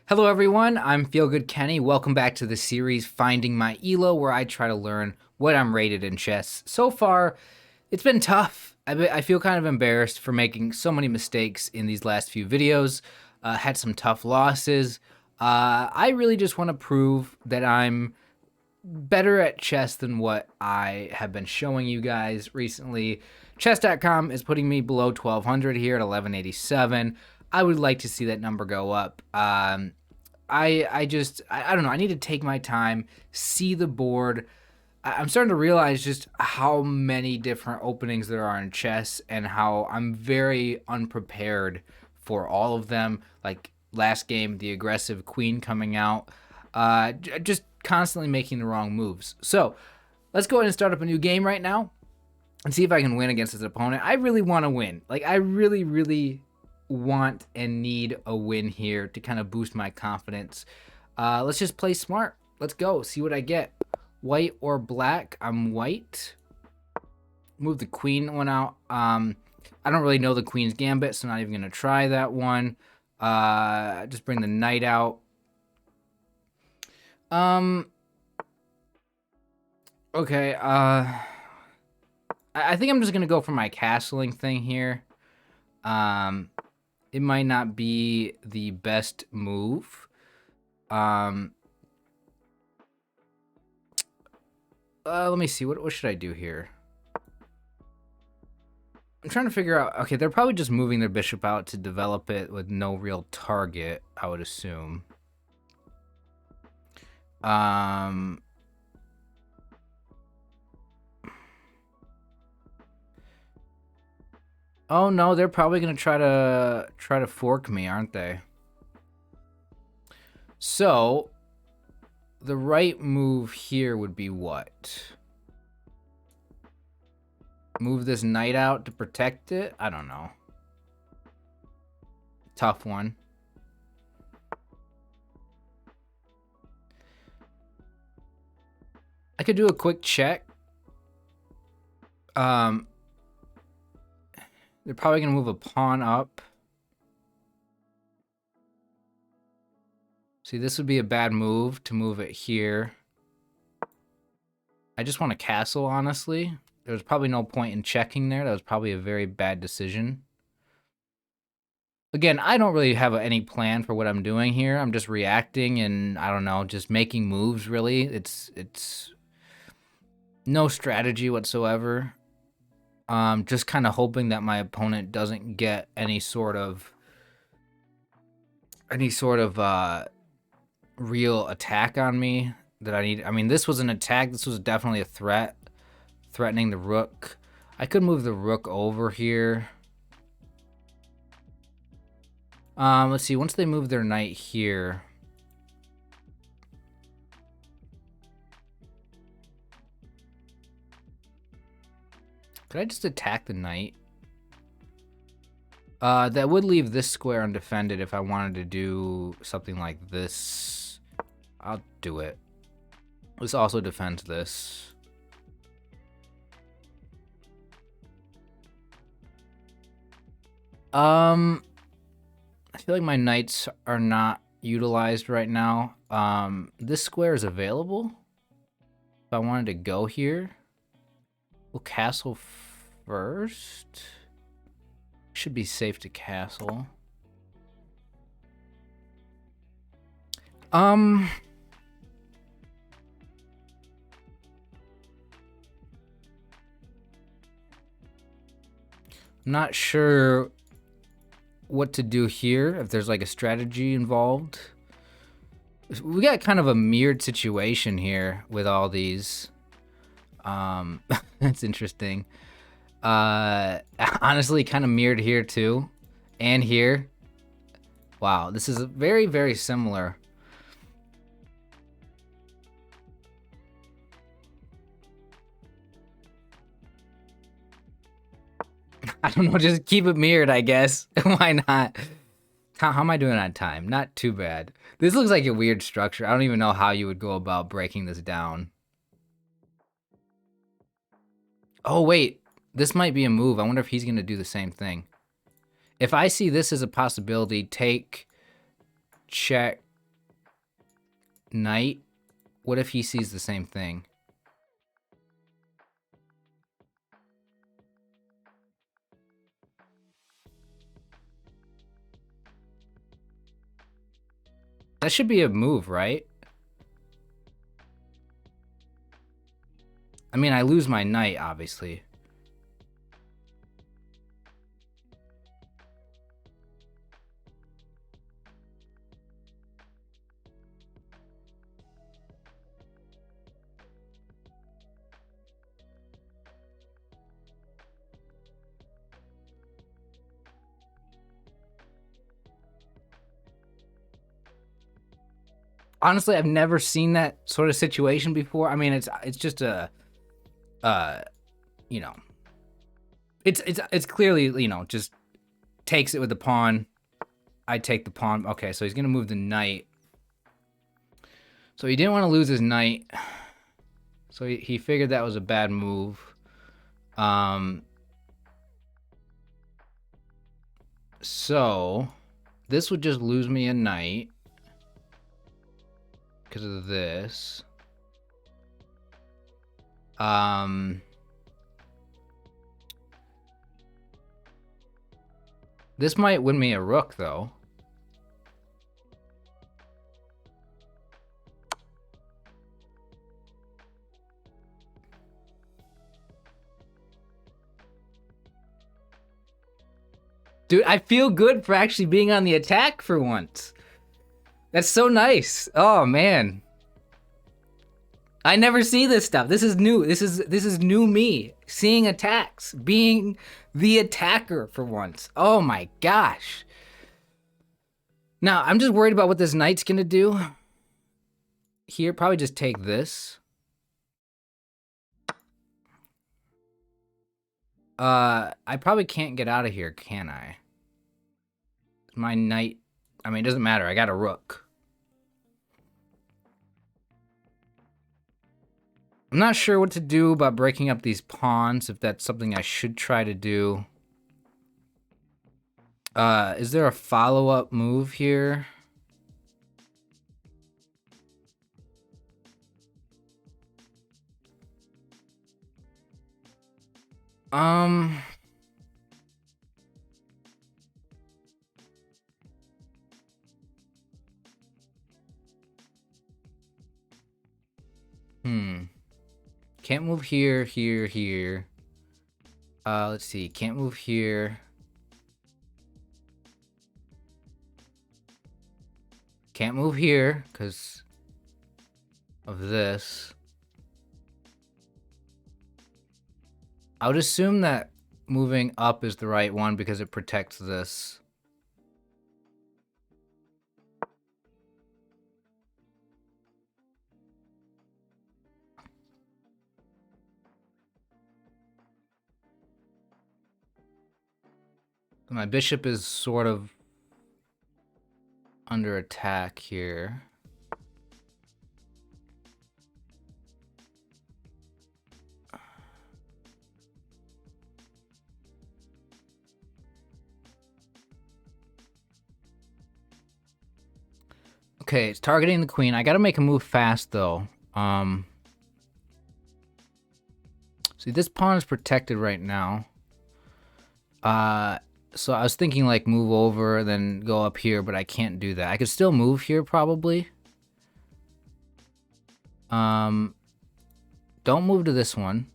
Hello everyone, I'm Feelgood Kenny. Welcome back to the series Finding My Elo, where I try to learn what I'm rated in chess. So far, it's been tough. I feel kind of embarrassed for making so many mistakes in these last few videos. Had some tough losses. I really just want to prove that I'm better at chess than what I have been showing you guys recently. Chess.com is putting me below 1200 here at 1187. I would like to see that number go up. I don't know. I need to take my time, see the board. I'm starting to realize just how many different openings there are in chess and how I'm very unprepared for all of them. Like last game, the aggressive queen coming out, just constantly making the wrong moves. So let's go ahead and start up a new game right now and see if I can win against this opponent. I really want to win. Like I really want and need a win here to kind of boost my confidence. Let's just play smart. Let's go. See what I get. White or black? I'm white. Move the queen one out. I don't really know the queen's gambit, so I'm not even going to try that one. Just bring the knight out. Okay, I think I'm just going to go for my castling thing here. It might not be the best move. Let me see. What should I do here? I'm trying to figure out. Okay, they're probably just moving their bishop out to develop it with no real target, I would assume. Oh no, they're probably gonna try to fork me, aren't they? So the right move here would be what? Move this knight out to protect it? I don't know. Tough one. I could do a quick check. They're probably gonna move a pawn up. See, this would be a bad move to move it here. I just want a castle, honestly. There's probably no point in checking there. That was probably a very bad decision. Again, I don't really have any plan for what I'm doing here. I'm just reacting and, I don't know, just making moves, really. It's no strategy whatsoever. Just kind of hoping that my opponent doesn't get any sort of real attack on me that I need. I mean, this was an attack. This was definitely a threat, threatening the rook. I could move the rook over here. Let's see. Once they move their knight here, could I just attack the knight? That would leave this square undefended if I wanted to do something like this. I'll do it. This also defends this. I feel like my knights are not utilized right now. This square is available. If I wanted to go here, we'll castle first. Should be safe to castle. I'm not sure what to do here, if there's like a strategy involved. We got kind of a mirrored situation here with all these. That's interesting. Honestly, kind of mirrored here too, and here. Wow, this is very similar. I don't know, just keep it mirrored, I guess. Why not? How am I doing on time? Not too bad. This looks like a weird structure. I don't even know how you would go about breaking this down. Oh, wait. This might be a move. I wonder if he's going to do the same thing. If I see this as a possibility, take, check, knight. What if he sees the same thing? That should be a move, right? I mean, I lose my knight, obviously. Honestly, I've never seen that sort of situation before. I mean, it's just a, you know, it's clearly, you know, just takes it with the pawn. I take the pawn. Okay, so he's gonna move the knight. So he didn't want to lose his knight. So he figured that was a bad move. So this would just lose me a knight because of this. This might win me a rook, though. Dude, I feel good for actually being on the attack for once. That's so nice. Oh, man. I never see this stuff. This is new. This is new me. Seeing attacks. Being the attacker for once. Oh my gosh. Now, I'm just worried about what this knight's gonna do. Here, probably just take this. I probably can't get out of here, can I? My knight, I mean, it doesn't matter. I got a rook. I'm not sure what to do about breaking up these pawns, if that's something I should try to do. Is there a follow-up move here? Can't move here, here, here. Let's see. Can't move here. Can't move here because of this. I would assume that moving up is the right one because it protects this. My bishop is sort of under attack here. Okay, it's targeting the queen. I gotta make a move fast though. See, this pawn is protected right now. So I was thinking like move over, then go up here, but I can't do that. I could still move here probably. Don't move to this one.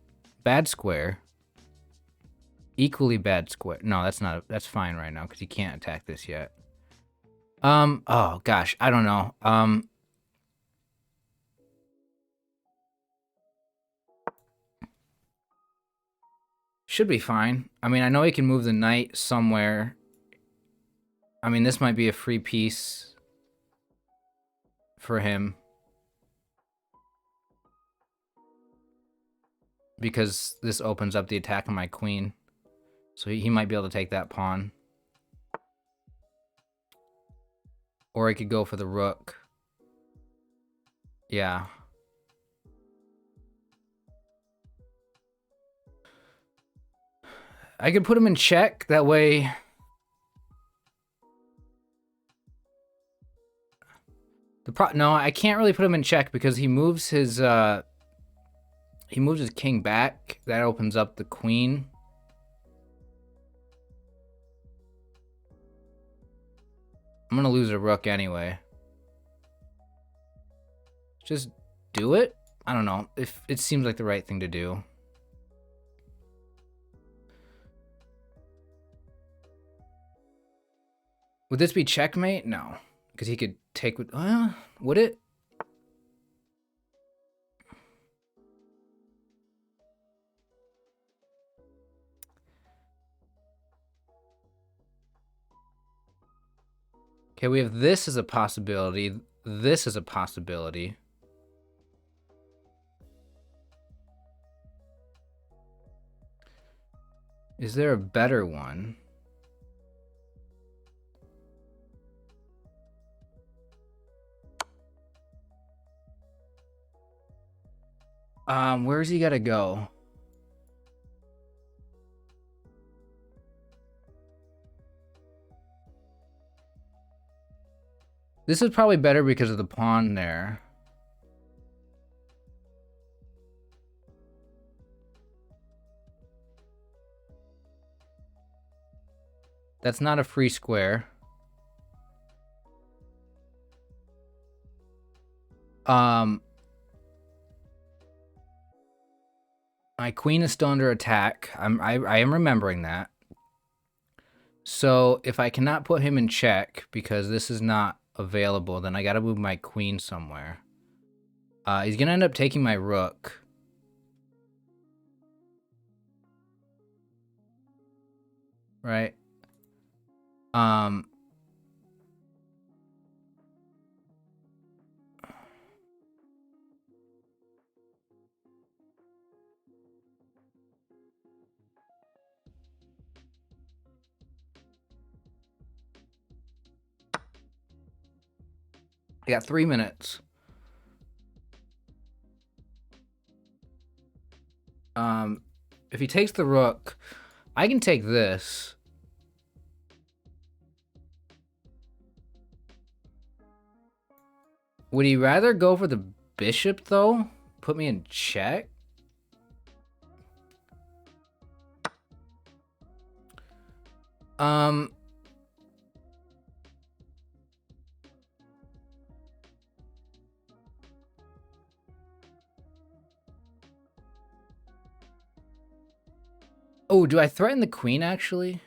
Bad square. Equally bad square. No, that's fine right now because you can't attack this yet. Oh gosh, I don't know. Should be fine. I mean, I know he can move the knight somewhere. I mean, this might be a free piece for him. Because this opens up the attack on my queen. So he might be able to take that pawn. Or he could go for the rook. Yeah. I could put him in check. That way... No, I can't really put him in check because he moves his king back. That opens up the queen. I'm gonna lose a rook anyway. Just do it? I don't know. If it seems like the right thing to do. Would this be checkmate? No. Because he could take with... would it? Okay, we have this as a possibility. This is a possibility. Is there a better one? Where's he gotta go? This is probably better because of the pawn there. That's not a free square. My queen is still under attack. I am remembering that. So if I cannot put him in check because this is not available, then I gotta move my queen somewhere. He's gonna end up taking my rook. Right? I got 3 minutes. If he takes the rook, I can take this. Would he rather go for the bishop, though? Put me in check? Oh, do I threaten the queen, actually?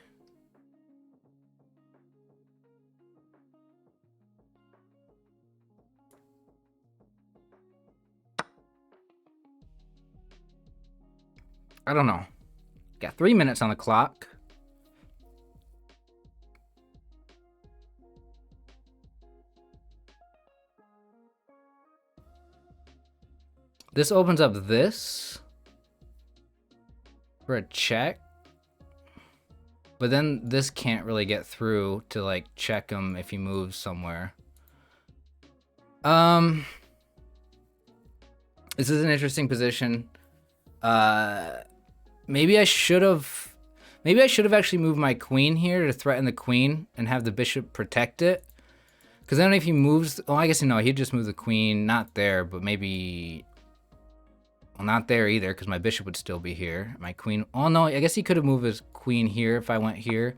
I don't know. Got 3 minutes on the clock. This opens up this for a check. But then this can't really get through to like check him if he moves somewhere. This is an interesting position. Maybe I should have actually moved my queen here to threaten the queen and have the bishop protect it. Because then if he moves, oh, I guess no, he'd just move the queen, not there, but maybe, well, not there either, because my bishop would still be here. My queen, oh no, I guess he could have moved his queen here if I went here.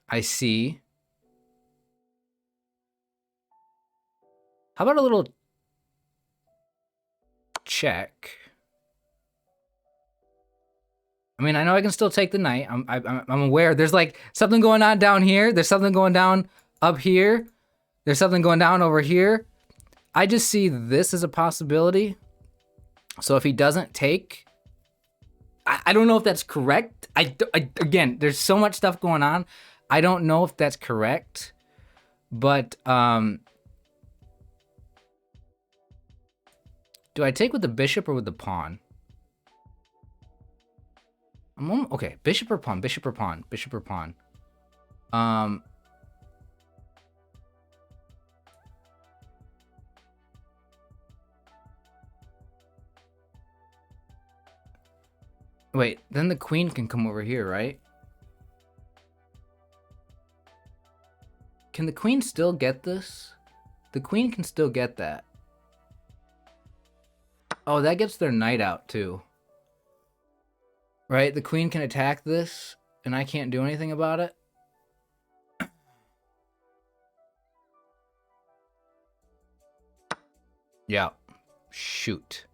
I see. How about a little check? I mean, I know I can still take the knight. I'm aware. There's like something going on down here. There's something going down up here. There's something going down over here. I just see this as a possibility. So if he doesn't take, I don't know if that's correct. Again, there's so much stuff going on. I don't know if that's correct, but do I take with the bishop or with the pawn? Okay, bishop or pawn, bishop or pawn, bishop or pawn. Wait, then the queen can come over here, right? Can the queen still get this? The queen can still get that. Oh, that gets their knight out too. Right? The queen can attack this, and I can't do anything about it. Yeah. Shoot.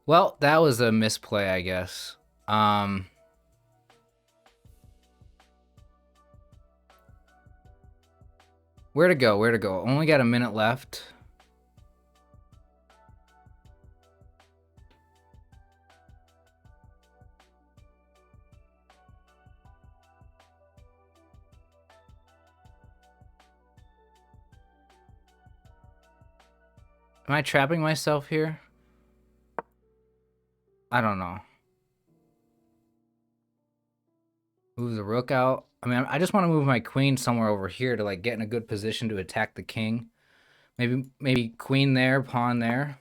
Well, that was a misplay, I guess. Where to go? Where to go? Only got a minute left. Am I trapping myself here? I don't know. Move the rook out. I mean, I just want to move my queen somewhere over here to like get in a good position to attack the king. Maybe queen there, pawn there.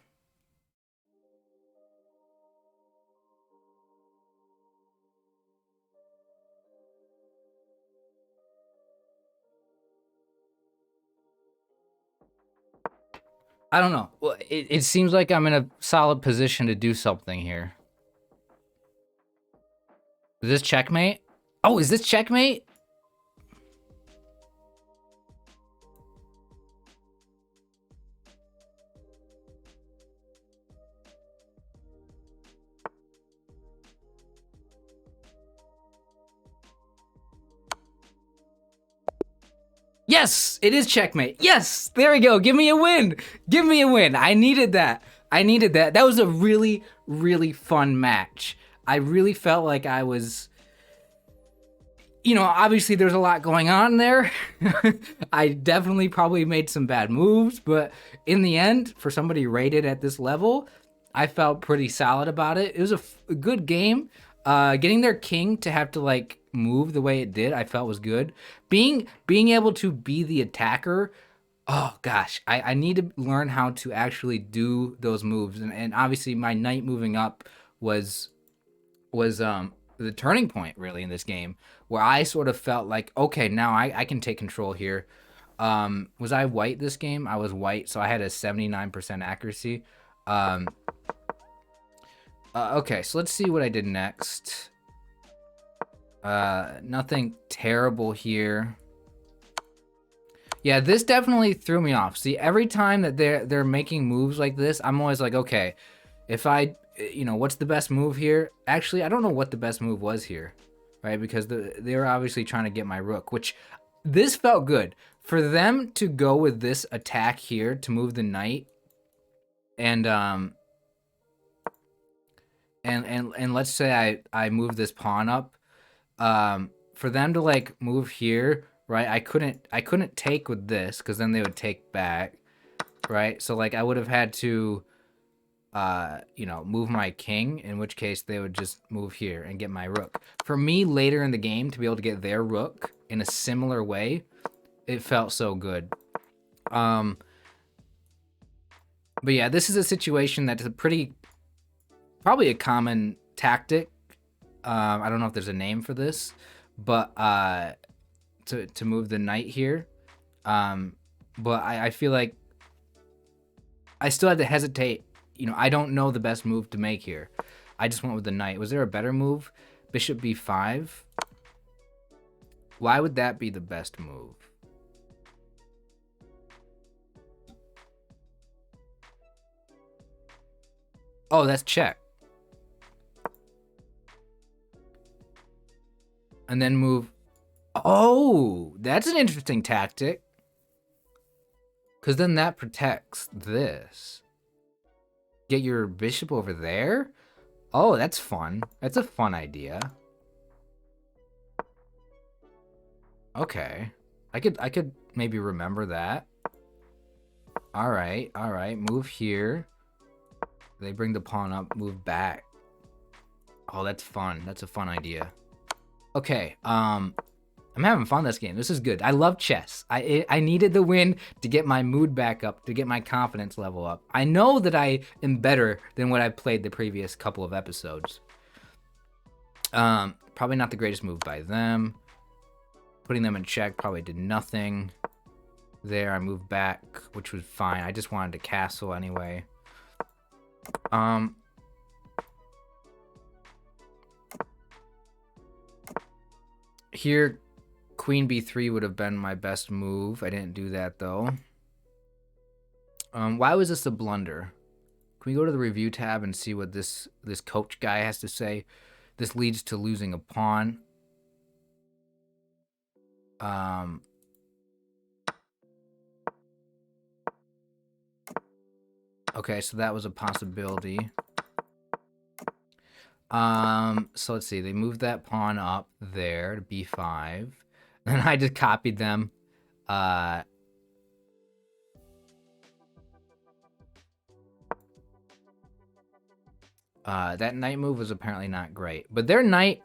I don't know. Well, it seems like I'm in a solid position to do something here. Is this checkmate? Oh, is this checkmate? Yes, it is checkmate. Yes, there we go. Give me a win. Give me a win. I needed that. I needed that. That was a really, really fun match. I really felt like I was, you know, obviously there's a lot going on there. I definitely probably made some bad moves, but in the end, for somebody rated at this level, I felt pretty solid about it. It was a good game. Getting their king to have to like move the way it did, I felt was good. Being able to be the attacker, oh gosh, I need to learn how to actually do those moves. And obviously my knight moving up was the turning point really in this game, where I sort of felt like, okay, now I can take control here. Was I white this game? I was white, so I had a 79% accuracy. Okay, so let's see what I did next. Nothing terrible here. Yeah, this definitely threw me off. See, every time that they're making moves like this, I'm always like, okay, if I, you know, what's the best move here? Actually, I don't know what the best move was here, right? Because they were obviously trying to get my rook, which this felt good. For them to go with this attack here to move the knight, and let's say I move this pawn up, for them to like move here, right? I couldn't take with this because then they would take back, right? So like I would have had to you know, move my king, in which case they would just move here and get my rook. For me later in the game to be able to get their rook in a similar way, it felt so good. But yeah, this is a situation that's probably a common tactic. I don't know if there's a name for this, but to move the knight here. But I feel like I still had to hesitate. You know, I don't know the best move to make here. I just went with the knight. Was there a better move? Bishop b5. Why would that be the best move? Oh, that's check. And then move. Oh, that's an interesting tactic. Because then that protects this. Get your bishop over there? Oh, that's fun. That's a fun idea. Okay. I could maybe remember that. All right. Move here. They bring the pawn up, move back. Oh, that's fun. That's a fun idea. Okay. I'm having fun this game. This is good. I love chess. I needed the win to get my mood back up, to get my confidence level up. I know that I am better than what I played the previous couple of episodes. Probably not the greatest move by them. Putting them in check probably did nothing. There, I moved back, which was fine. I just wanted to castle anyway. Here, Queen B3 would have been my best move. I didn't do that, though. Why was this a blunder? Can we go to the review tab and see what this coach guy has to say? This leads to losing a pawn. Okay, so that was a possibility. So let's see. They moved that pawn up there to b5. And I just copied them. That knight move was apparently not great. But their knight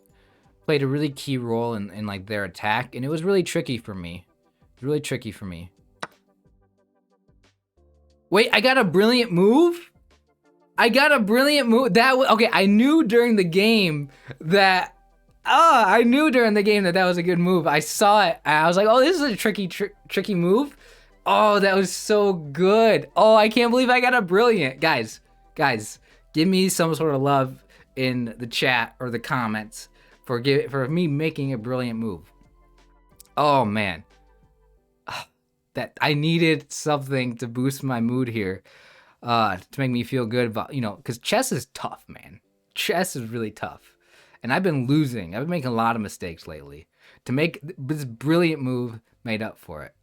played a really key role in like their attack, and it was really tricky for me. It was really tricky for me. Wait, I got a brilliant move? I got a brilliant move. Okay, I knew during the game that that was a good move. I saw it. I was like, oh, this is a tricky move. Oh, that was so good. Oh, I can't believe I got a brilliant. Guys, give me some sort of love in the chat or the comments for me making a brilliant move. Oh, man. That I needed something to boost my mood here. To make me feel good about, because chess is tough, man. Chess is really tough. And I've been losing. I've been making a lot of mistakes lately. To make this brilliant move made up for it.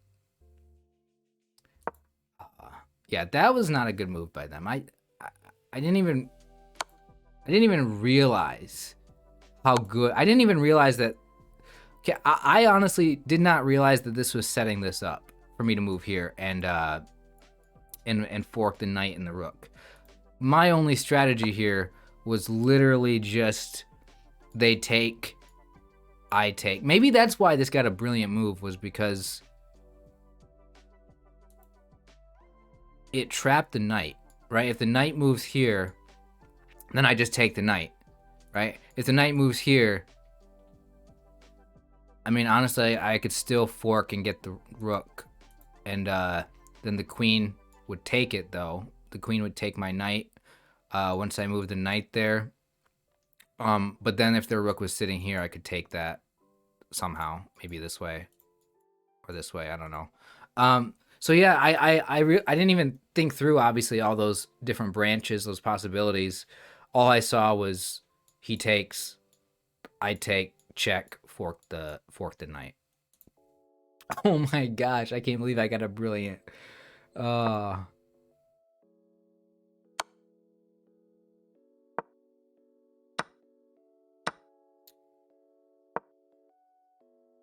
Yeah, that was not a good move by them. I didn't even realize how good. I didn't even realize that. Okay, I honestly did not realize that this was setting this up for me to move here and fork the knight and the rook. My only strategy here was literally just they take, I take. Maybe that's why this got a brilliant move, was because it trapped the knight, right? If the knight moves here, then I just take the knight, right? If the knight moves here, I mean, honestly, I could still fork and get the rook, and then the queen would take it, though. The queen would take my knight once I move the knight there. But then if the rook was sitting here, I could take that somehow. Maybe this way or this way. I don't know. So yeah, I didn't even think through, obviously, all those different branches, those possibilities. All I saw was he takes, I take, check, fork the knight. Oh my gosh, I can't believe I got a brilliant.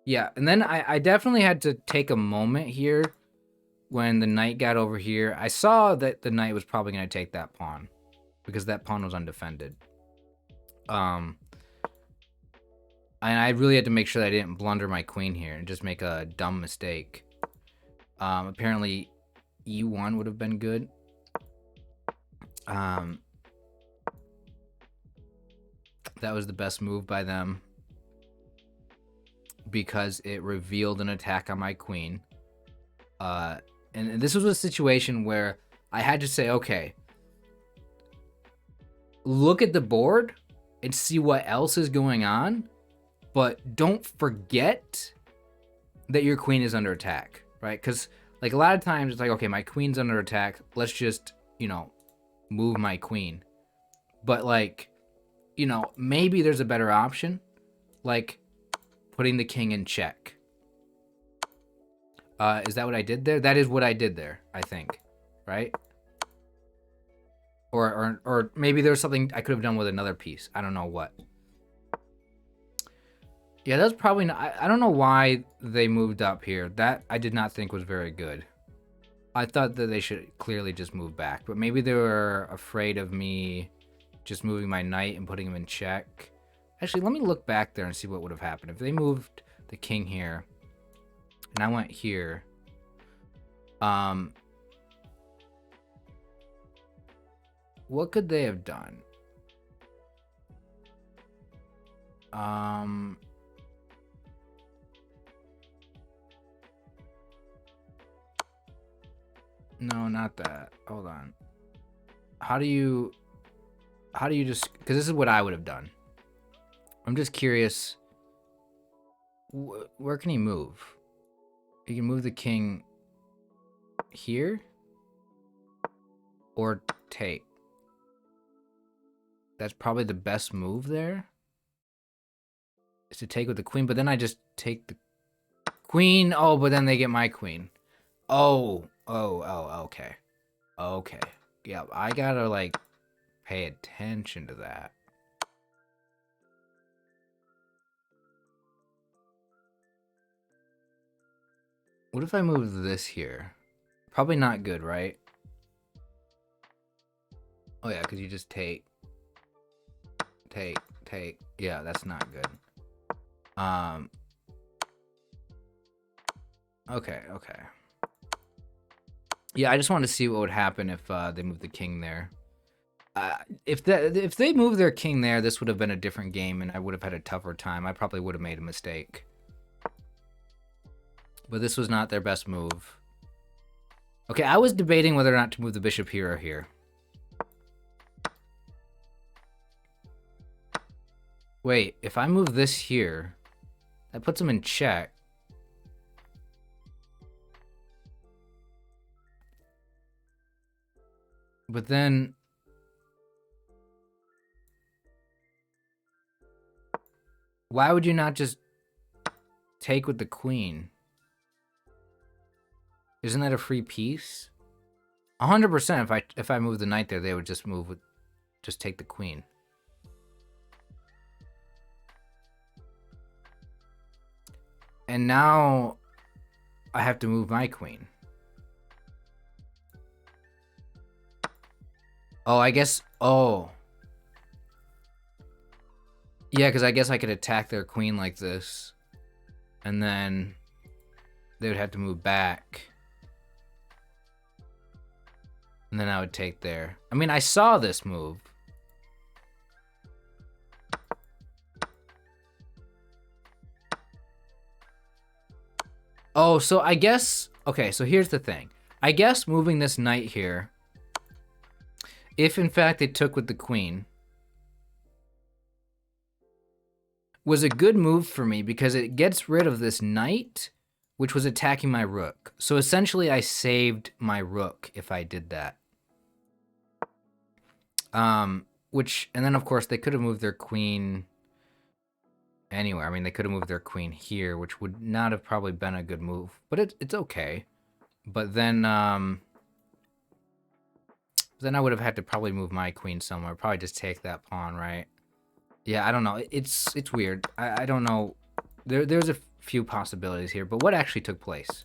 Yeah, and then I definitely had to take a moment here when the knight got over here. I saw that the knight was probably going to take that pawn because that pawn was undefended. And I really had to make sure that I didn't blunder my queen here and just make a dumb mistake. Apparently, e1 would have been good. That was the best move by them because it revealed an attack on my queen. And this was a situation where I had to say, okay, look at the board and see what else is going on, but don't forget that your queen is under attack, right? Because like a lot of times it's like, okay, my queen's under attack. Let's just, move my queen. But like, maybe there's a better option, like putting the king in check. Is that what I did there? That is what I did there, I think, right? Or maybe there's something I could have done with another piece. I don't know what. Yeah, that's probably not. I don't know why they moved up here. That I did not think was very good. I thought that they should clearly just move back, but maybe they were afraid of me just moving my knight and putting him in check. Actually, let me look back there and see what would have happened. If they moved the king here, and I went here, what could they have done? No, not that. Hold on. How do you just, because this is what I would have done. I'm just curious, where can he move? He can move the king here or take. That's probably the best move there, is to take with the queen, but then I just take the queen. Oh, but then they get my queen. Oh, okay. Okay. Yeah, I gotta, like, pay attention to that. What if I move this here? Probably not good, right? Oh yeah, because you just take. Yeah, that's not good. Okay. Yeah, I just wanted to see what would happen if they moved the king there. If they moved their king there, this would have been a different game, and I would have had a tougher time. I probably would have made a mistake. But this was not their best move. Okay, I was debating whether or not to move the bishop here or here. Wait, if I move this here, that puts him in check. But then... why would you not just take with the queen? Isn't that a free piece? 100% if I move the knight there, they would just just take the queen. And now I have to move my queen. Oh, I guess, oh. Yeah, because I guess I could attack their queen like this. And then they would have to move back. And then I would take there. I mean, I saw this move. Oh, so I guess... okay, so here's the thing. I guess moving this knight here, if in fact they took with the queen, was a good move for me because it gets rid of this knight, which was attacking my rook. So essentially I saved my rook if I did that. And then of course they could have moved their queen anywhere. I mean, they could have moved their queen here, which would not have probably been a good move, but it's okay. But then I would have had to probably move my queen somewhere. Probably just take that pawn, right? Yeah, I don't know. It's weird. I don't know. There's a few possibilities here, but what actually took place?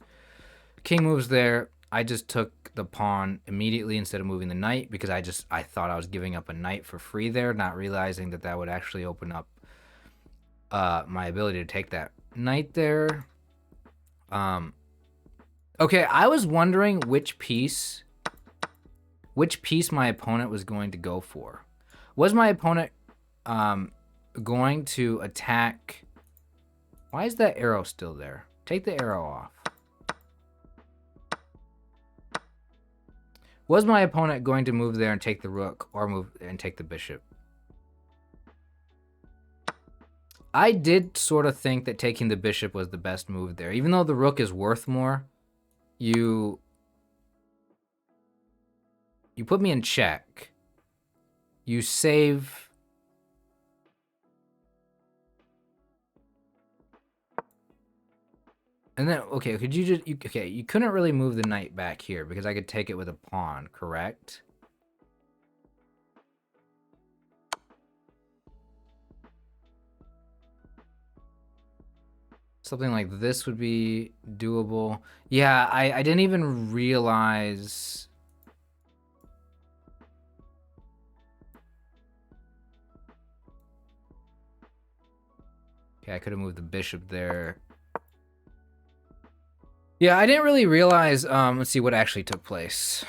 King moves there. I just took the pawn immediately instead of moving the knight because I thought I was giving up a knight for free there, not realizing that would actually open up my ability to take that knight there. Okay, I was wondering which piece my opponent was going to go for. Was my opponent going to attack? Why is that arrow still there? Take the arrow off. Was my opponent going to move there and take the rook, or move and take the bishop? I did sort of think that taking the bishop was the best move there. Even though the rook is worth more, you put me in check. You save... and then, okay, could you just... okay, you couldn't really move the knight back here because I could take it with a pawn, correct? Something like this would be doable. Yeah, I didn't even realize... okay, I could have moved the bishop there. Yeah, I didn't really realize. Let's see what actually took place.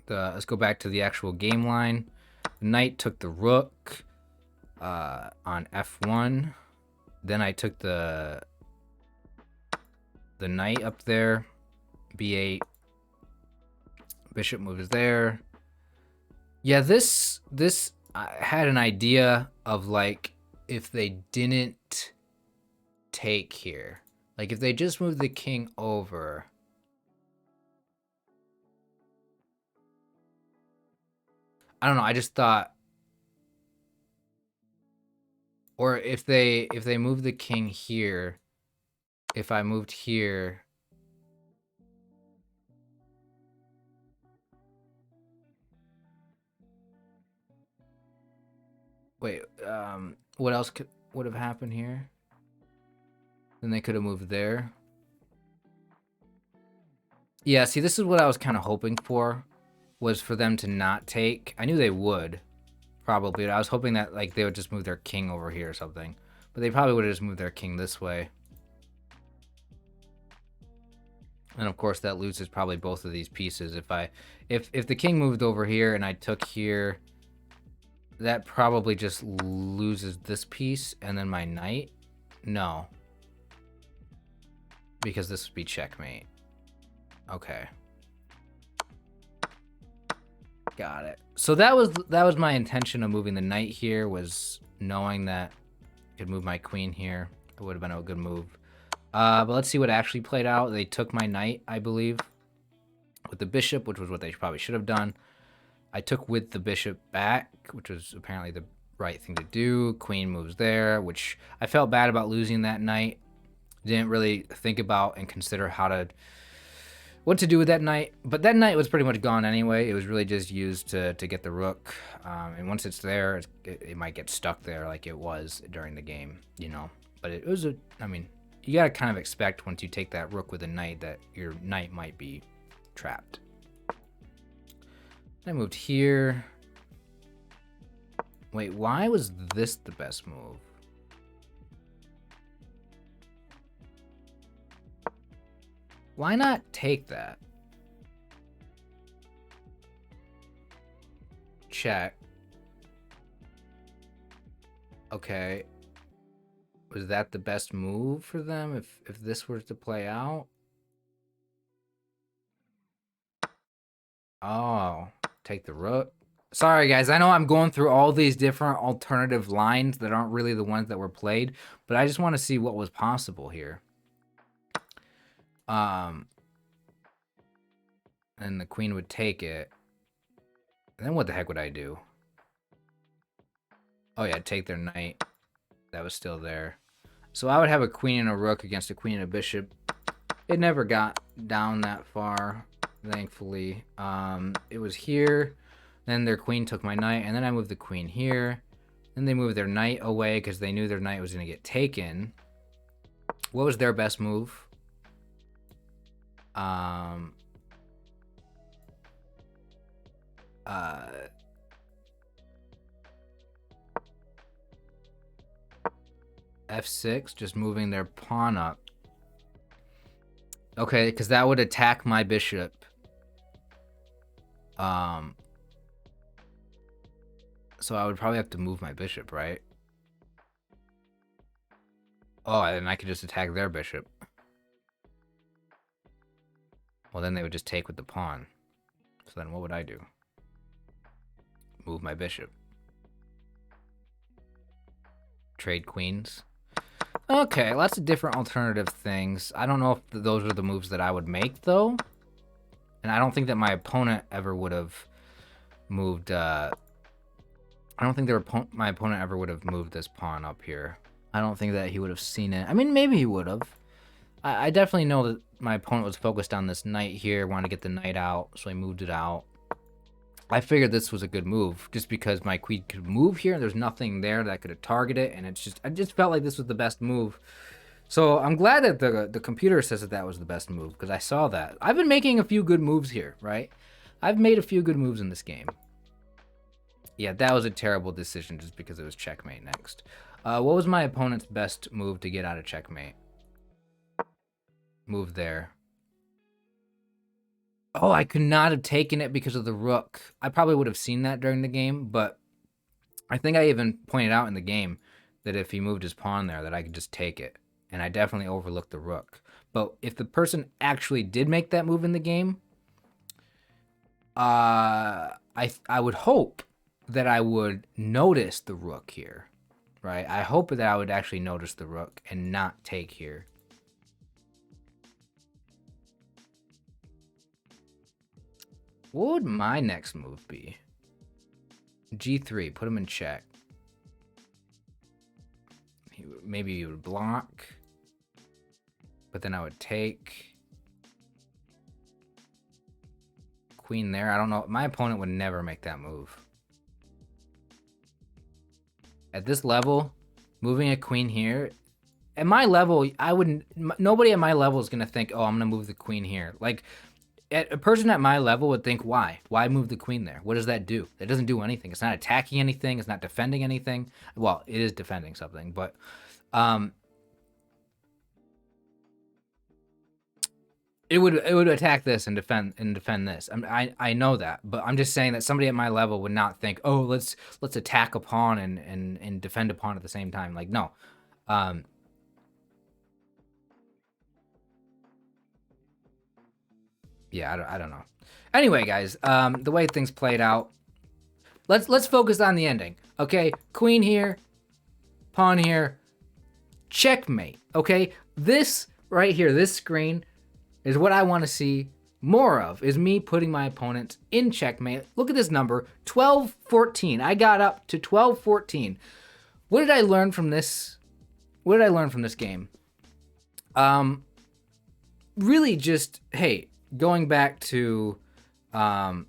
Let's go back to the actual game line. The knight took the rook on f1. Then I took the knight up there, b8. Bishop moves there. Yeah, this I had an idea of like if they didn't take here, like if they just moved the king over. I don't know. I just thought, or if they move the king here, if I moved here. Wait, what else would have happened here? Then they could have moved there. Yeah, see, this is what I was kind of hoping for, was for them to not take. I knew they would, probably. I was hoping that like they would just move their king over here or something. But they probably would have just moved their king this way. And of course that loses probably both of these pieces. If the king moved over here and I took here, that probably just loses this piece and then my knight. No. Because this would be checkmate. Okay. Got it. So that was my intention of moving the knight here, was knowing that I could move my queen here. It would have been a good move. But let's see what actually played out. They took my knight, I believe, with the bishop, which was what they probably should have done. I took with the bishop back, which was apparently the right thing to do. Queen moves there, which I felt bad about losing that knight. Didn't really think about and consider what to do with that knight. But that knight was pretty much gone anyway. It was really just used to get the rook. And once it's there, it might get stuck there like it was during the game, you know. But it was I mean, you gotta kind of expect once you take that rook with a knight that your knight might be trapped. I moved here. Wait, why was this the best move? Why not take that? Check. Okay. Was that the best move for them if this were to play out? Oh, take the rook. Sorry, guys. I know I'm going through all these different alternative lines that aren't really the ones that were played, but I just want to see what was possible here. And the queen would take it. And then what the heck would I do? Oh yeah, take their knight. That was still there. So I would have a queen and a rook against a queen and a bishop. It never got down that far, thankfully. It was here. Then their queen took my knight, and then I moved the queen here. Then they moved their knight away because they knew their knight was going to get taken. What was their best move? F6, just moving their pawn up. Okay, because that would attack my bishop. So I would probably have to move my bishop, right? Oh, and I could just attack their bishop. Well, then they would just take with the pawn. So then what would I do? Move my bishop. Trade queens. Okay, lots of different alternative things. I don't know if those are the moves that I would make, though. And I don't think that my opponent ever would have moved... I don't think my opponent ever would have moved this pawn up here. I don't think that he would have seen it. I mean, maybe he would have. I definitely know that my opponent was focused on this knight here, wanted to get the knight out, so he moved it out. I figured this was a good move, just because my queen could move here, and there's nothing there that could have targeted, and I just felt like this was the best move. So I'm glad that the computer says that was the best move, because I saw that. I've been making a few good moves here, right? I've made a few good moves in this game. Yeah, that was a terrible decision just because it was checkmate next. What was my opponent's best move to get out of checkmate? Move there. Oh, I could not have taken it because of the rook. I probably would have seen that during the game, but I think I even pointed out in the game that if he moved his pawn there, that I could just take it. And I definitely overlooked the rook. But if the person actually did make that move in the game, I would hope that I would notice the rook here, right? I hope that I would actually notice the rook and not take here. What would my next move be? G3, put him in check. Maybe he would block, but then I would take. Queen there. I don't know. My opponent would never make that move. At this level, moving a queen here, at my level, I wouldn't. Nobody at my level is gonna think, "Oh, I'm gonna move the queen here." Like, a person at my level would think, "Why? Why move the queen there? What does that do? It doesn't do anything. It's not attacking anything. It's not defending anything. Well, it is defending something, but it would attack this and defend this. I know that, but I'm just saying that somebody at my level would not think, oh, let's attack a pawn and defend a pawn at the same time. Like, no. Yeah, I don't know. Anyway, guys, the way things played out, let's focus on the ending. Okay, queen here, pawn here, checkmate. Okay, this right here, this screen is what I want to see more of, is me putting my opponent in checkmate. Look at this number, 12-14. I got up to 12-14. What did I learn from this? What did I learn from this game? Really just, hey, going back to, going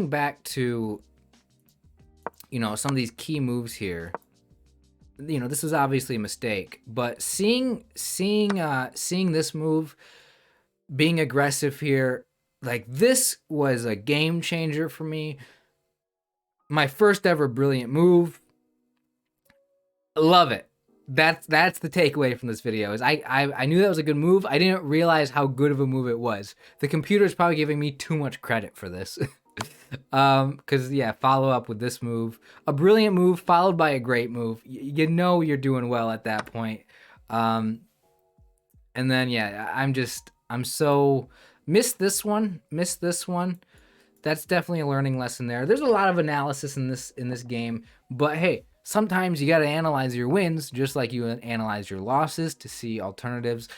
back to, you know, some of these key moves here. You know, this was obviously a mistake, but seeing this move, being aggressive here, like, this was a game changer for me. My first ever brilliant move. Love it. That's the takeaway from this video. Is I knew that was a good move. I didn't realize how good of a move it was. The computer's probably giving me too much credit for this. Because, yeah, follow up with this move. A brilliant move followed by a great move. You know you're doing well at that point. And then, yeah, I'm so... Missed this one. That's definitely a learning lesson there. There's a lot of analysis in this game. But, hey, sometimes you got to analyze your wins just like you analyze your losses to see alternatives.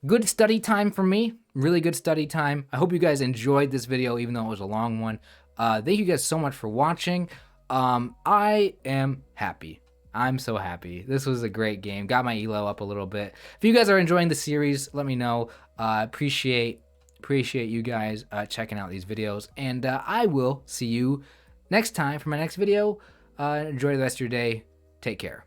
Good study time for me. Really good study time. I hope you guys enjoyed this video, even though it was a long one. Thank you guys so much for watching. I am happy. I'm so happy. This was a great game. Got my elo up a little bit. If you guys are enjoying the series, let me know. Appreciate you guys checking out these videos. And I will see you next time for my next video. Enjoy the rest of your day. Take care.